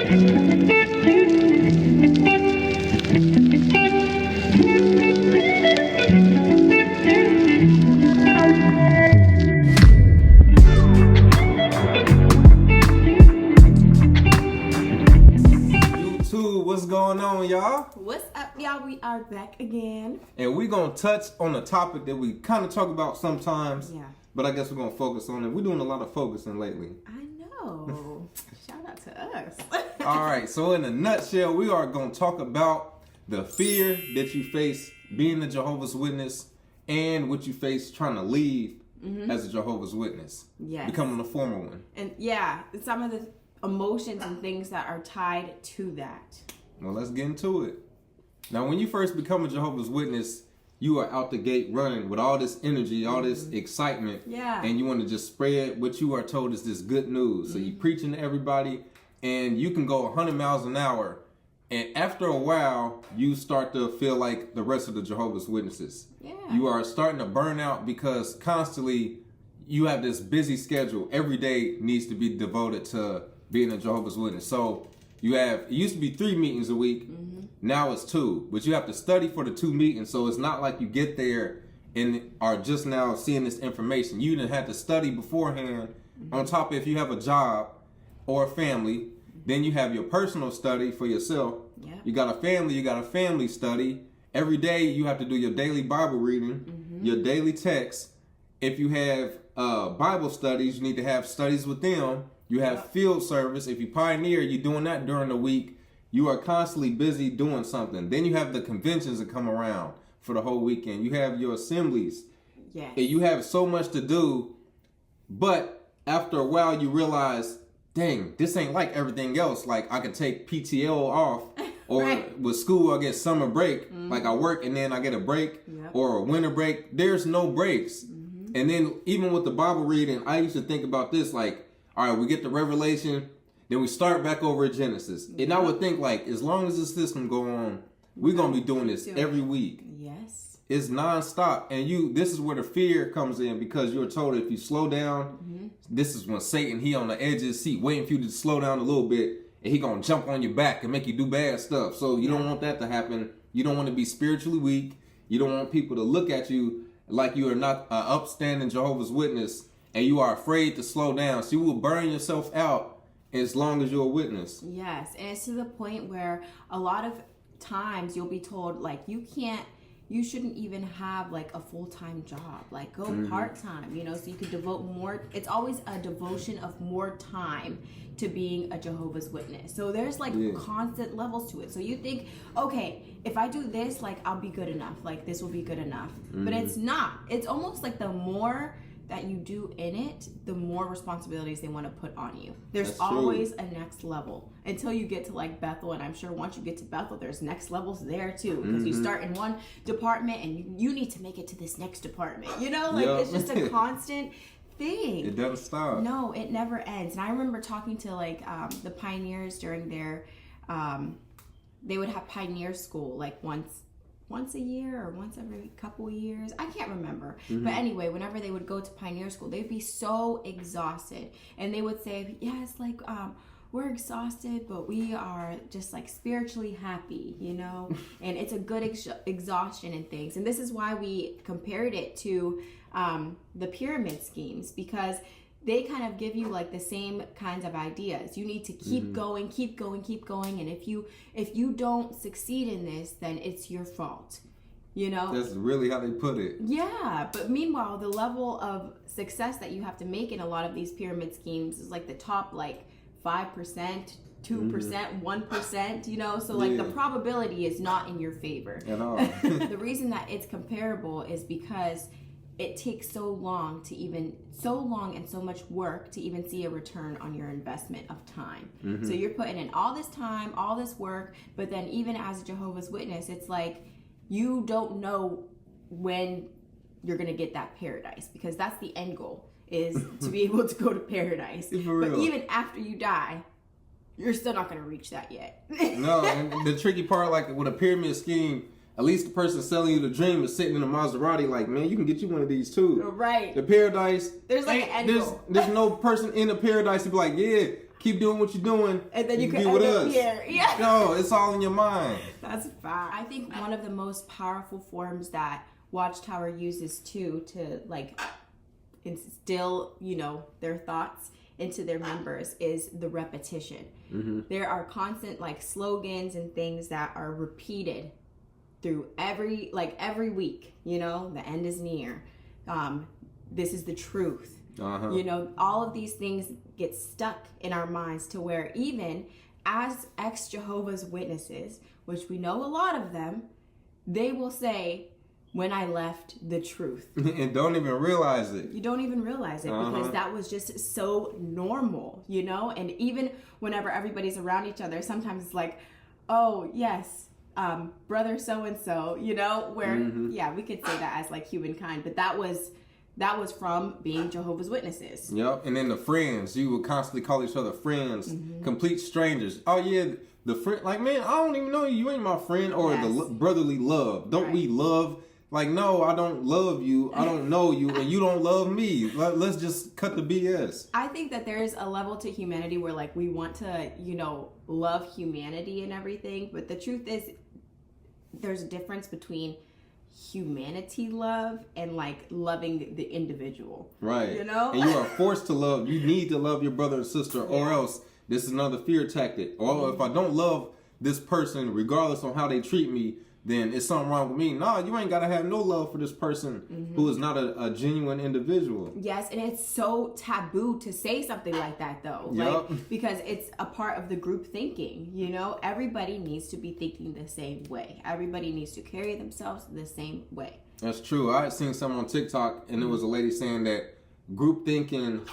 What's going on, y'all? What's up, y'all? We are back again. And we're going to touch on a topic that we kind of talk about sometimes. Yeah. But I guess we're going to focus on it. We're doing a lot of focusing lately. I know. Shout out to us. All right. So in a nutshell, we are going to talk about the fear that you face being a Jehovah's Witness and what you face trying to leave as a Jehovah's Witness. Yes. Becoming a former one. And yeah, some of the emotions and things that are tied to that. Well, let's get into it. Now, when you first become a Jehovah's Witness, you are out the gate running with all this energy, all this excitement. Yeah. And you want to just spread what you are told is this good news. So you're preaching to everybody, and you can go 100 miles an hour. And after a while, you start to feel like the rest of the Jehovah's Witnesses. Yeah. You are starting to burn out because constantly you have this busy schedule. Every day needs to be devoted to being a Jehovah's Witness. So it used to be 3 meetings a week. Now it's 2, but you have to study for the 2 meetings. So it's not like you get there and are just now seeing this information. You didn't have to study beforehand. On top of if you have a job or a family, then you have your personal study for yourself. Yeah. You got a family study. Every day you have to do your daily Bible reading, your daily text. If you have Bible studies, you need to have studies with them. You have field service. If you pioneer, you're doing that during the week. You are constantly busy doing something. Then you have the conventions that come around for the whole weekend. You have your assemblies. Yes. And you have so much to do. But after a while, you realize, dang, this ain't like everything else. Like I could take PTO off, or Right. with school I get summer break. Like I work and then I get a break or a winter break. There's no breaks. And then even with the Bible reading, I used to think about this like, all right, we get the Revelation, then we start back over at Genesis. And I would think like, as long as this system go on, we're going to be doing this every week. Yes. It's nonstop. And this is where the fear comes in, because you're told if you slow down, this is when Satan, he on the edge of his seat, waiting for you to slow down a little bit, and he going to jump on your back and make you do bad stuff. So you don't want that to happen. You don't want to be spiritually weak. You don't want people to look at you like you are not an upstanding Jehovah's Witness, and you are afraid to slow down. So you will burn yourself out as long as you're a witness. Yes. And it's to the point where a lot of times you'll be told like you shouldn't even have like a full-time job, like go part-time, so you could devote more. It's always a devotion of more time to being a Jehovah's Witness. So there's like constant levels to it. So you think, okay, if I do this, like I'll be good enough, like this will be good enough. But it's not. It's almost like the more that you do in it, the more responsibilities they want to put on you. There's always a next level until you get to like Bethel, and I'm sure once you get to Bethel, there's next levels there too, because you start in one department and you need to make it to this next department. It's just a constant thing. It doesn't stop. No, it never ends. And I remember talking to like the pioneers during their, they would have pioneer school like once a year or once every couple of years. I can't remember. But anyway, whenever they would go to pioneer school, they'd be so exhausted. And they would say, yes, like, we're exhausted, but we are just like spiritually happy, and it's a good exhaustion and things. And this is why we compared it to the pyramid schemes, because they kind of give you like the same kinds of ideas. You need to keep going, keep going, keep going. And if you don't succeed in this, then it's your fault. That's really how they put it. Yeah. But meanwhile, the level of success that you have to make in a lot of these pyramid schemes is like the top like 5%, 2%, 1%, so like the probability is not in your favor. At all. The reason that it's comparable is because it takes so long and so much work to even see a return on your investment of time. So you're putting in all this time, all this work, but then even as a Jehovah's Witness, it's like you don't know when you're going to get that paradise, because that's the end goal, is to be able to go to paradise. But even after you die, you're still not going to reach that yet. No, and the tricky part, like with a pyramid scheme, at least the person selling you the dream is sitting in a Maserati like, man, you can get you one of these too. Right. The paradise. There's like an end goal. There's no person in the paradise to be like, yeah, keep doing what you're doing, and then you can be with end up us. here. Yeah. No, it's all in your mind. That's fact. I think one of the most powerful forms that Watchtower uses too to like instill, their thoughts into their members is the repetition. There are constant like slogans and things that are repeated through every week. The end is near. This is the truth. All of these things get stuck in our minds to where even as ex-Jehovah's Witnesses, which we know a lot of them, they will say, when I left the truth. And don't even realize it. You don't even realize it because that was just so normal, And even whenever everybody's around each other, sometimes it's like, oh, yes, brother so-and-so, where, yeah, we could say that as like humankind, but that was from being Jehovah's Witnesses. Yep. And then the friends, you would constantly call each other friends, complete strangers. Oh, yeah, the friend, like, man, I don't even know you. You ain't my friend. Or the brotherly love. Don't we love? Like, no, I don't love you. I don't know you. And you don't love me. Let's just cut the BS. I think that there's a level to humanity where, like, we want to, love humanity and everything. But the truth is, there's a difference between humanity love and like loving the individual, right? And you are forced to love. You need to love your brother and sister, or else this is another fear tactic. Or if I don't love this person regardless on how they treat me, then it's something wrong with me. Nah, you ain't gotta have no love for this person who is not a genuine individual. Yes, and it's so taboo to say something like that though. Like, because it's a part of the group thinking, Everybody needs to be thinking the same way. Everybody needs to carry themselves the same way. That's true. I had seen someone on TikTok and there was a lady saying that group thinking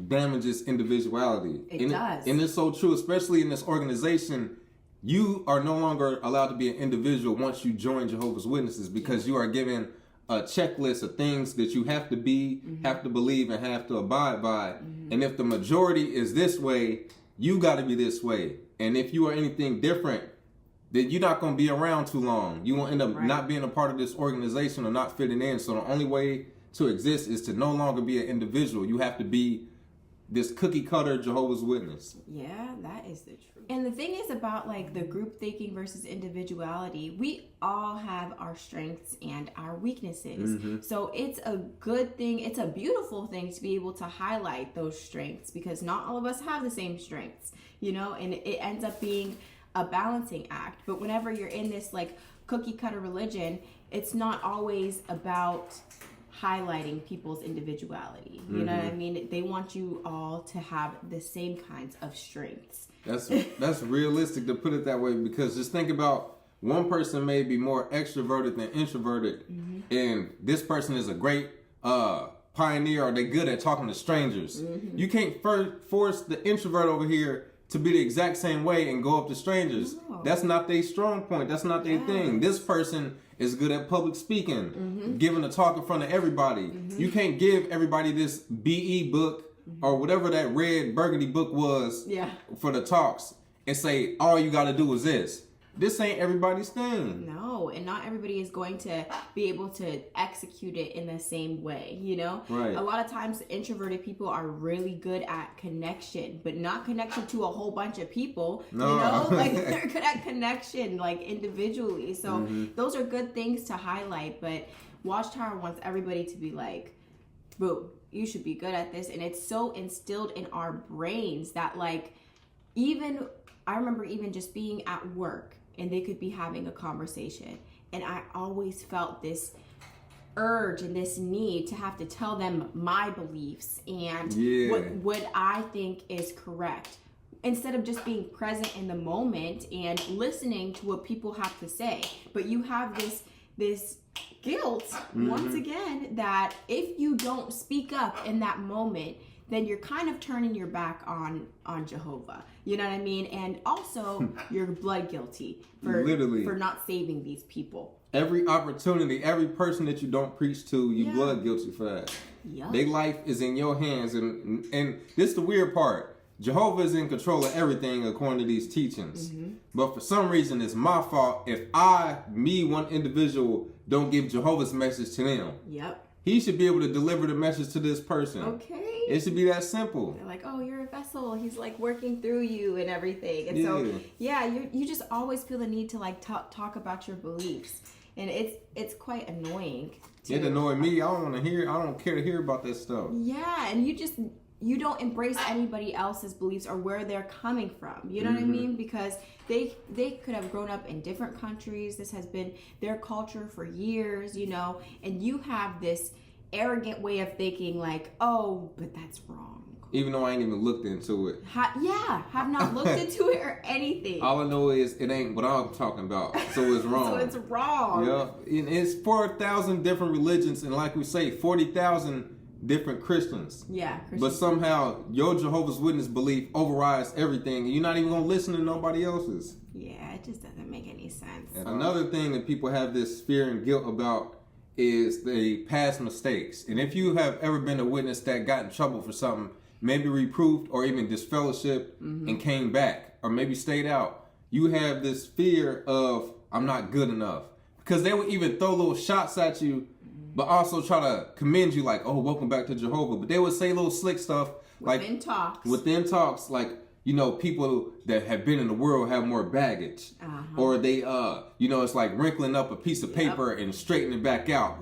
damages individuality. It does. And it's so true, especially in this organization. You are no longer allowed to be an individual once you join Jehovah's Witnesses because you are given a checklist of things that you have to be, have to believe, and have to abide by. And if the majority is this way, you got to be this way. And if you are anything different, then you're not going to be around too long. You will end up not being a part of this organization or not fitting in. So the only way to exist is to no longer be an individual. You have to be this cookie cutter Jehovah's Witness. Yeah, that is the truth. And the thing is about like the group thinking versus individuality, we all have our strengths and our weaknesses. So it's a good thing, it's a beautiful thing to be able to highlight those strengths because not all of us have the same strengths, and it ends up being a balancing act. But whenever you're in this like cookie cutter religion, it's not always about highlighting people's individuality. You know what I mean? They want you all to have the same kinds of strengths. That's realistic to put it that way because just think about one person may be more extroverted than introverted and this person is a great pioneer or they're good at talking to strangers. You can't force the introvert over here to be the exact same way and go up to strangers. No. That's not their strong point. That's not their thing. This person is good at public speaking, giving a talk in front of everybody. You can't give everybody this BE book or whatever that red burgundy book was for the talks and say, all you got to do is this. This ain't everybody's thing. No, and not everybody is going to be able to execute it in the same way, Right. A lot of times introverted people are really good at connection, but not connection to a whole bunch of people, Like they're good at connection, like individually. So those are good things to highlight, but Watchtower wants everybody to be like, boom, you should be good at this. And it's so instilled in our brains that like, I remember even just being at work and they could be having a conversation. And I always felt this urge and this need to have to tell them my beliefs and what I think is correct. Instead of just being present in the moment and listening to what people have to say. But you have this guilt, once again, that if you don't speak up in that moment, then you're kind of turning your back on Jehovah. You know what I mean? And also, you're blood guilty for not saving these people. Every opportunity, every person that you don't preach to, you blood guilty for that. Yep. Their life is in your hands. And this is the weird part. Jehovah is in control of everything according to these teachings. But for some reason, it's my fault if one individual, don't give Jehovah's message to them. Yep. He should be able to deliver the message to this person. Okay. It should be that simple. They're like, oh, you're a vessel. He's like working through you and everything. And so, you just always feel the need to like talk about your beliefs. And it's quite annoying. It annoyed me. I don't care to hear about that stuff. Yeah, and you don't embrace anybody else's beliefs or where they're coming from. You know what I mean? Because they could have grown up in different countries. This has been their culture for years, and you have this arrogant way of thinking like, oh, but that's wrong. Even though I ain't even looked into it. Have not looked into it or anything. All I know is it ain't what I'm talking about, so it's wrong. So it's wrong. Yeah, and it's 4,000 different religions, and like we say, 40,000 different Christians. Yeah, But somehow your Jehovah's Witness belief overrides everything, and you're not even gonna listen to nobody else's. Yeah, it just doesn't make any sense. And another thing that people have this fear and guilt about is the past mistakes. And if you have ever been a witness that got in trouble for something, maybe reproved or even disfellowshipped and came back, or maybe stayed out, you have this fear of, I'm not good enough. Because they would even throw little shots at you, but also try to commend you like, oh, welcome back to Jehovah. But they would say little slick stuff like within talks, like, people that have been in the world have more baggage. Or they, it's like wrinkling up a piece of paper and straightening it back out.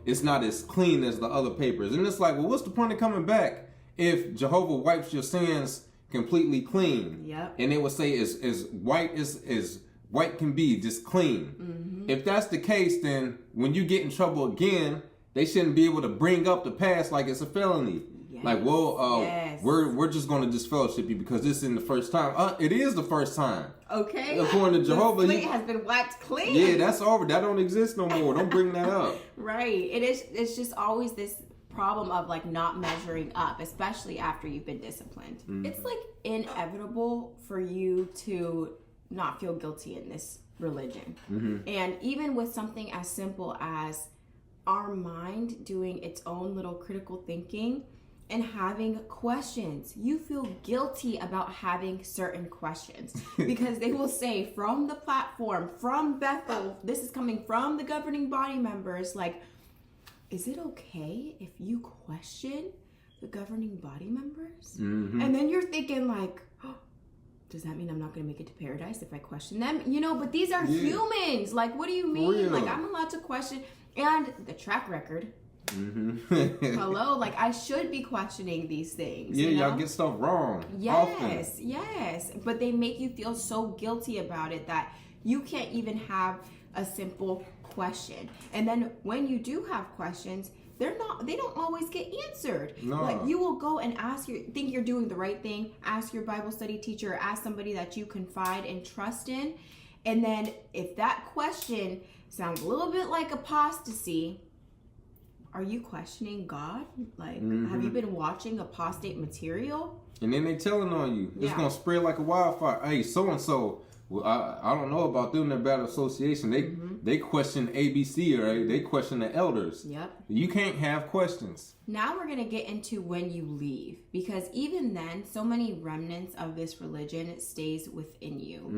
It's not as clean as the other papers. And it's like, well, what's the point of coming back if Jehovah wipes your sins completely clean? And they would say as white as white can be, just clean. If that's the case, then when you get in trouble again, they shouldn't be able to bring up the past like it's a felony. Like, well, we're just going to disfellowship you because this isn't the first time. It is the first time. Okay. According to Jehovah, the slate has been wiped clean. Yeah, that's over. That don't exist no more. Don't bring that up. Right. It's just always this problem of like not measuring up, especially after you've been disciplined. It's like inevitable for you to not feel guilty in this religion. And even with something as simple as our mind doing its own little critical thinking and having questions, you feel guilty about having certain questions because they will say from the platform, from Bethel, this is coming from the governing body members, like, is it okay if you question the governing body members? And then you're thinking like, oh, does that mean I'm not going to make it to paradise if I question them? But these are humans. Like, what do you mean? Like, I'm allowed to question. And the track record. Hello, like I should be questioning these things. Y'all get stuff wrong. Yes. But they make you feel so guilty about it that you can't even have a simple question. And then when you do have questions, they don't always get answered. No. Like you will go and think you're doing the right thing, ask your Bible study teacher, or ask somebody that you confide and trust in. And then if that question sounds a little bit like apostasy, are you questioning God? Like, have you been watching apostate material? And then they telling on you. It's going to spread like a wildfire. Hey, so-and-so, well, I don't know about them, they're bad association. They question ABC, right? They question the elders. You can't have questions. Now we're going to get into when you leave. Because even then, so many remnants of this religion stays within you,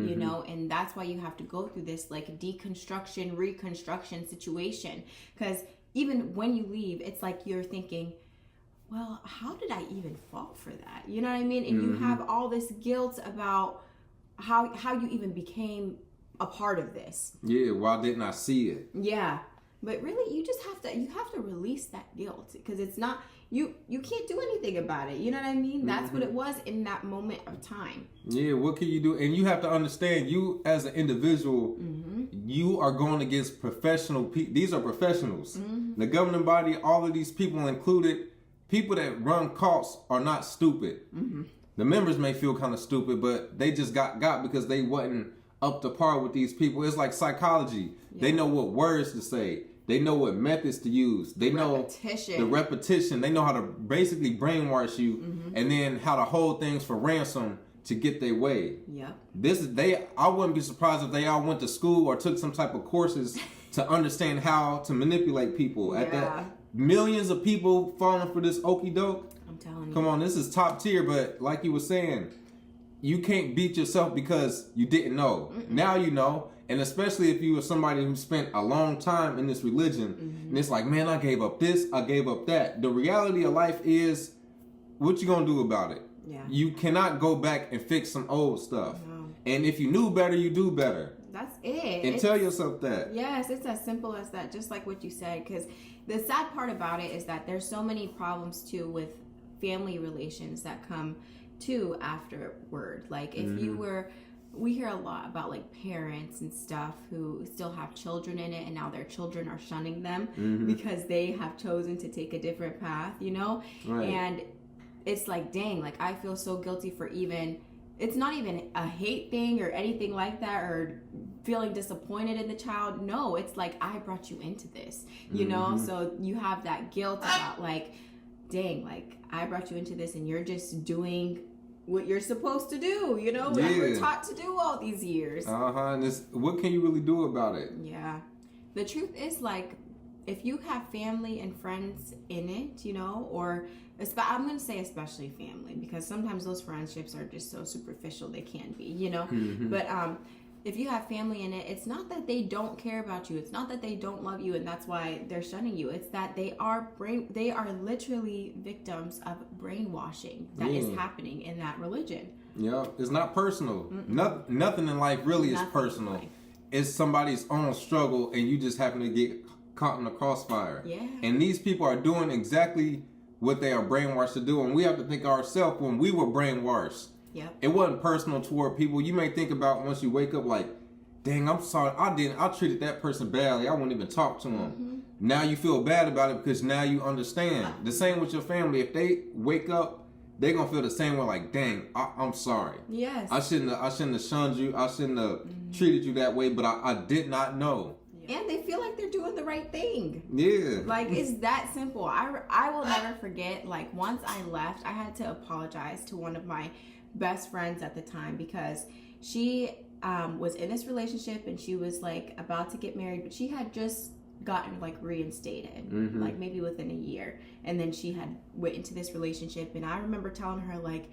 and that's why you have to go through this like deconstruction, reconstruction situation. Because even when you leave, it's like you're thinking, well, how did I even fall for that? You know what I mean? And you have all this guilt about how you even became a part of this. Yeah, why didn't I see it? Yeah. But really, you have to release that guilt because it's not, you can't do anything about it. You know what I mean? That's what it was in that moment of time. Yeah, what can you do? And you have to understand, you as an individual, you are going against professional people. These are professionals. The governing body, all of these people included, people that run cults are not stupid. The members may feel kind of stupid, but they just got because they wasn't up to par with these people. It's like psychology. They know what words to say. They know what methods to use. They know the repetition. They know how to basically brainwash you and then how to hold things for ransom to get their way. I wouldn't be surprised if they all went to school or took some type of courses to understand how to manipulate people. At that, millions of people falling for this okie doke. I'm telling you. Come on, this is top tier, but like you were saying, you can't beat yourself because you didn't know. Now you know. And especially if you were somebody who spent a long time in this religion, and it's like, man, I gave up this, I gave up that. The reality of life is what you gonna do about it? Yeah. You cannot go back and fix some old stuff. No. And if you knew better, you do better. That's it. And tell yourself that. Yes, it's as simple as that, just like what you said. Because the sad part about it is that there's so many problems too with family relations that come to afterward. Like if you were, we hear a lot about like parents and stuff who still have children in it, and now their children are shunning them because they have chosen to take a different path, you know? Right. And it's like, dang, like I feel so guilty for even, it's not even a hate thing or anything like that, or feeling disappointed in the child. No, it's like, I brought you into this, you know? So you have that guilt about like, dang, like I brought you into this and you're just doing what you're supposed to do, you know? What you were taught to do all these years. And what can you really do about it? Yeah. The truth is, like, if you have family and friends in it, you know, or I'm going to say especially family, because sometimes those friendships are just so superficial they can be, you know? But if you have family in it, it's not that they don't care about you. It's not that they don't love you and that's why they're shunning you. It's that they are literally victims of brainwashing that is happening in that religion. Yeah, it's not personal. Nothing in life really is personal. It's somebody's own struggle and you just happen to get caught in the crossfire. Yeah. And these people are doing exactly what they are brainwashed to do. And we have to think of ourselves when we were brainwashed. Yep. It wasn't personal toward people. You may think about once you wake up like, dang, I'm sorry. I treated that person badly. I wouldn't even talk to them. Now you feel bad about it because now you understand. The same with your family. If they wake up, they're going to feel the same way like, dang, I'm sorry. Yes. I shouldn't have shunned you. I shouldn't have treated you that way, but I did not know. And they feel like they're doing the right thing. Yeah. Like, it's that simple. I will never forget, like, once I left, I had to apologize to one of my best friends at the time because she was in this relationship and she was, like, about to get married, but she had just gotten, like, reinstated, like, maybe within a year. And then she had went into this relationship, and I remember telling her, like,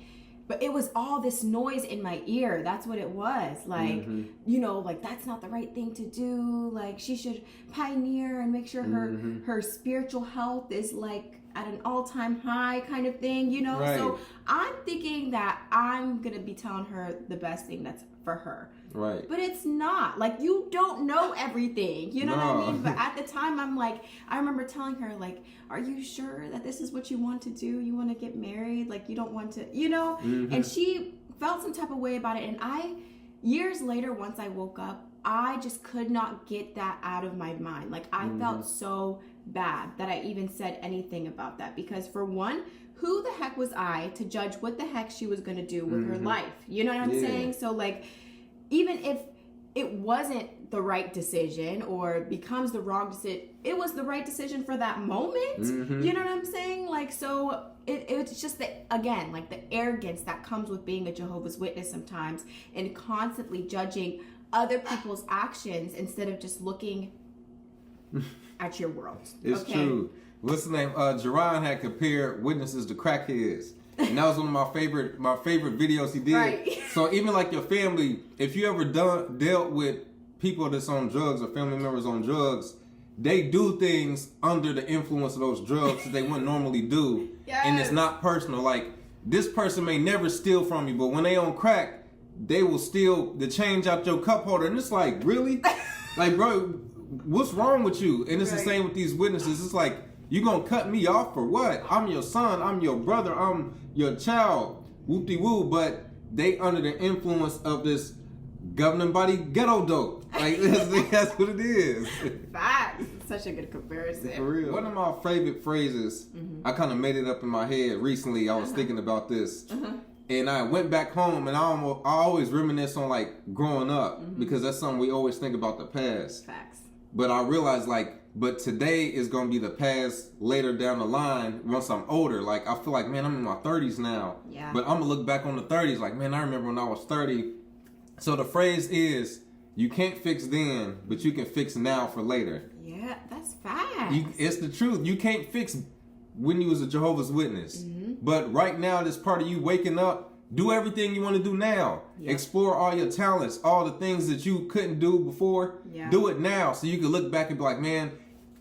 but it was all this noise in my ear. That's what it was. Like, you know, like, that's not the right thing to do. Like, she should pioneer and make sure her spiritual health is, like, at an all-time high kind of thing, you know? Right. So I'm thinking that I'm going to be telling her the best thing that's for her. Right. But it's not. Like, you don't know everything. You know what I mean? But at the time, I'm like, I remember telling her, like, are you sure that this is what you want to do? You want to get married? Like, you don't want to, you know? And she felt some type of way about it. And years later, once I woke up, I just could not get that out of my mind. Like, I felt so bad that I even said anything about that. Because for one, who the heck was I to judge what the heck she was going to do with her life? You know what I'm saying? So, like, even if it wasn't the right decision or becomes the wrong decision, it was the right decision for that moment. You know what I'm saying? Like, so it's just the, again, like the arrogance that comes with being a Jehovah's Witness sometimes and constantly judging other people's actions instead of just looking at your world. It's true. What's the name? Jerron had compared witnesses to crackheads. And that was one of my favorite videos he did. Right. So even like your family, if you ever dealt with people that's on drugs or family members on drugs, they do things under the influence of those drugs that they wouldn't normally do. Yes. And it's not personal. Like, this person may never steal from you, but when they on crack, they will steal the change out your cup holder. And it's like, really? Like, bro, what's wrong with you? And it's the same with these witnesses. It's like, you gonna cut me off for what? I'm your son, I'm your brother, I'm your child, whoop-de-woo, but they under the influence of this governing body ghetto dope. Like, that's what it is. Facts. Such a good comparison. For real. One of my favorite phrases, I kind of made it up in my head recently. I was thinking about this. And I went back home and I always reminisce on, like, growing up because that's something we always think about the past. Facts. But I realized, like, but today is going to be the past later down the line once I'm older. Like, I feel like, man, I'm in my 30s now. Yeah. But I'm going to look back on the 30s like, man, I remember when I was 30. So the phrase is, you can't fix then, but you can fix now for later. Yeah, that's facts. It's the truth. You can't fix when you was a Jehovah's Witness. But right now, this part of you waking up, do everything you want to do now. Yep. Explore all your talents, all the things that you couldn't do before. Yeah. Do it now so you can look back and be like, man,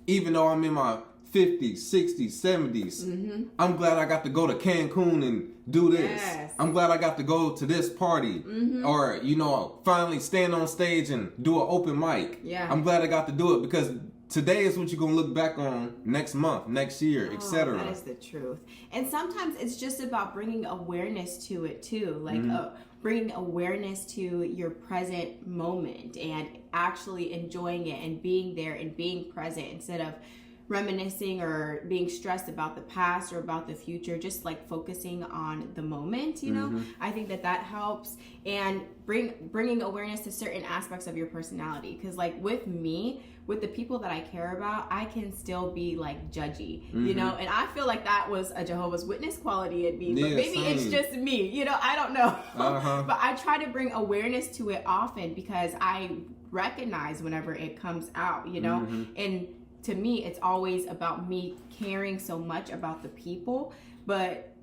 even though I'm in my 50s, 60s, 70s. I'm glad I got to go to Cancun and do this. Yes. I'm glad I got to go to this party. Or, you know, finally stand on stage and do an open mic. Yeah. I'm glad I got to do it because today is what you're going to look back on next month, next year, etc. That is the truth. And sometimes it's just about bringing awareness to it too. Like bringing awareness to your present moment and actually enjoying it and being there and being present instead of reminiscing or being stressed about the past or about the future, just like focusing on the moment, you know. I think that helps, and bringing awareness to certain aspects of your personality, because like with me, with the people that I care about, I can still be like judgy, you know, and I feel like that was a Jehovah's Witness quality in me, but maybe it's just me, you know, I don't know. But I try to bring awareness to it often because I recognize whenever it comes out, you know, and to me, it's always about me caring so much about the people, but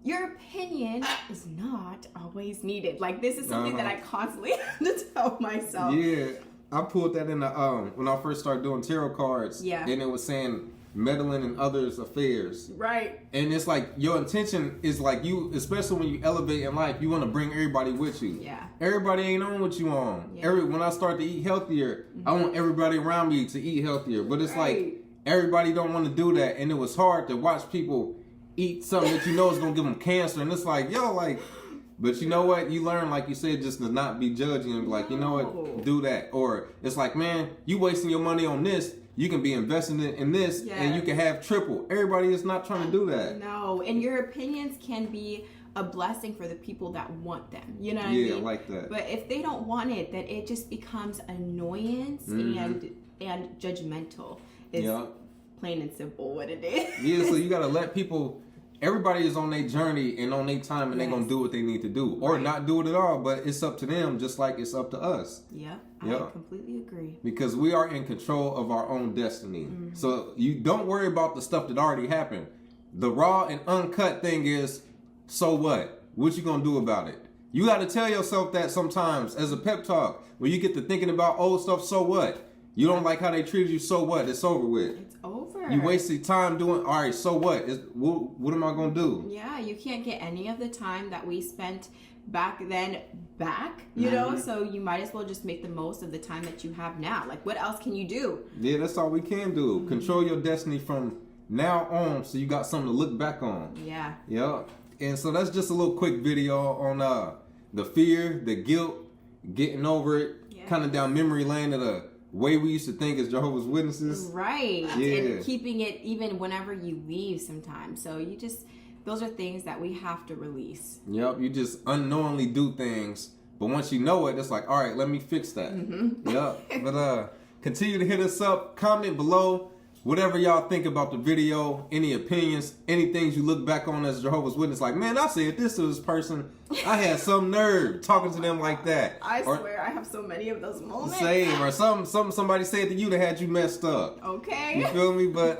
your opinion is not always needed. Like, this is something that I constantly have to tell myself. Yeah, I pulled that in the when I first started doing tarot cards. Yeah. And it was saying meddling in others' affairs. Right. And it's like your intention is like you, especially when you elevate in life, you want to bring everybody with you. Yeah. Everybody ain't on what you on. Yeah. When I start to eat healthier, I want everybody around me to eat healthier. But it's like everybody don't want to do that, and it was hard to watch people eat something that you know is gonna give them cancer, and it's like, yo, like. But you know what? You learn, like you said, just to not be judging and be like, you know what, do that. Or it's like, man, you wasting your money on this. You can be investing in this, and you can have triple. Everybody is not trying to do that. No, and your opinions can be a blessing for the people that want them. You know what I mean? Yeah, I like that. But if they don't want it, then it just becomes annoyance and judgmental. It's plain and simple what it is. Yeah, so you got to let people... Everybody is on their journey and on their time, and they're going to do what they need to do. Or not do it at all, but it's up to them just like it's up to us. Yeah, I completely agree. Because we are in control of our own destiny. So you don't worry about the stuff that already happened. The raw and uncut thing is, so what? What you going to do about it? You got to tell yourself that sometimes as a pep talk. When you get to thinking about old stuff, so what? You don't like how they treated you, so what? It's over with. It's over. You wasted time doing, all right, so what? What am I going to do? Yeah, you can't get any of the time that we spent back then back, you know? So you might as well just make the most of the time that you have now. Like, what else can you do? Yeah, that's all we can do. Control your destiny from now on so you got something to look back on. Yeah. Yeah. And so that's just a little quick video on the fear, the guilt, getting over it, kind of down memory lane of the way we used to think as Jehovah's Witnesses. Right. Yeah. And keeping it even whenever you leave sometimes. So you just, those are things that we have to release. Yep. You just unknowingly do things. But once you know it, it's like, all right, let me fix that. Yep. But continue to hit us up. Comment below whatever y'all think about the video. Any opinions, any things you look back on as Jehovah's Witness. Like, man, I said this to this person. I had some nerve talking to them like that. I swear I have so many of those moments. Same. Or somebody said to you that had you messed up. Okay. You feel me? But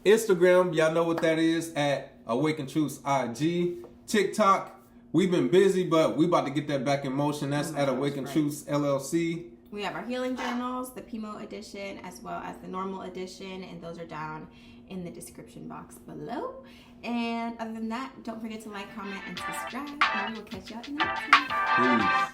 Instagram, y'all know what that is, at Awaken Truths IG. TikTok, we've been busy, but we about to get that back in motion. That's at Awaken Truths LLC. We have our healing journals, the PMO edition, as well as the normal edition, and those are down in the description box below. And other than that, don't forget to like, comment, and subscribe, and we will catch y'all in the next one. Peace.